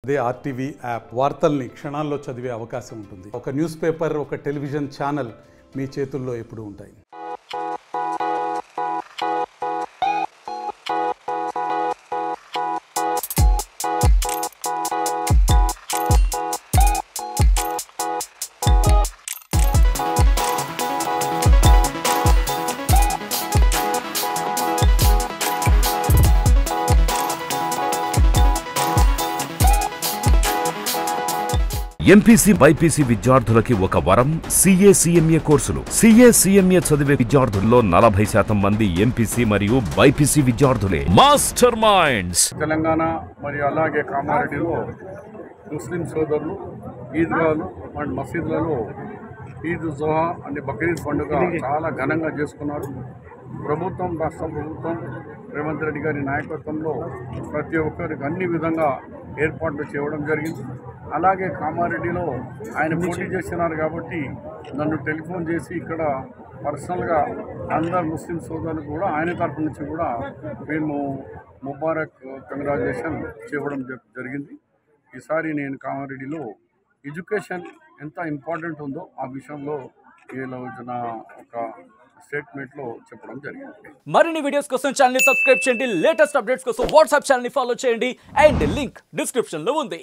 అదే RTV app వార్తల్ని క్షణాల్లో చదివే అవకాశం ఉంటుంది. ఒక న్యూస్ పేపర్, ఒక టెలివిజన్ ఛానల్ మీ చేతుల్లో ఎప్పుడూ ఉంటాయి. ఎంపీసీ బైపీసీ విద్యార్థులకి ఒక వరం సీఏ సీఎంఏ కోర్సులు. సీఏ సీఎంఏ చదివే విద్యార్థుల్లో 40% మంది ఎంపీసీ మరియు బైపీసీ విద్యార్థులే. Master minds. తెలంగాణ మరియు అలాగే కామారెడ్డిలో ముస్లిం సోదరులు ఈద్గాలు అండ్ మసీదులలో ఈద్ జోహా అనే బక్రీద్ పండుగ చాలా ఘనంగా చేసుకున్నారు. ప్రభుత్వం, రాష్ట్ర ప్రభుత్వం రేవంత్ రెడ్డి గారి నాయకత్వంలో ప్రతి ఒక్కరికి అన్ని విధంగా ఏర్పాట్లు చేయడం జరిగింది. అలాగే కామారెడ్డిలో ఆయన పోటీ చేస్తున్నారు కాబట్టి నన్ను టెలిఫోన్ చేసి ఇక్కడ పర్సనల్గా అందరు ముస్లిం సోదరులు కూడా ఆయన తరఫు నుంచి కూడా మేము ముబారక్ కంగ్రాచులేషన్ చేయడం జరిగింది. ఈసారి నేను కామారెడ్డిలో ఎడ్యుకేషన్ ఎంత ఇంపార్టెంట్ ఉందో ఆ విషయంలో ఈరోజున ఒక స్టేట్మెంట్లో చెప్పడం జరిగింది. మరిన్ని వీడియోస్ కోసం ఛానల్ ని సబ్స్క్రైబ్ చేయండి. లేటెస్ట్ అప్డేట్స్ కోసం వాట్సాప్ ఛానల్ ని ఫాలో చేయండి. అండ్ లింక్ డిస్క్రిప్షన్ లో ఉంది.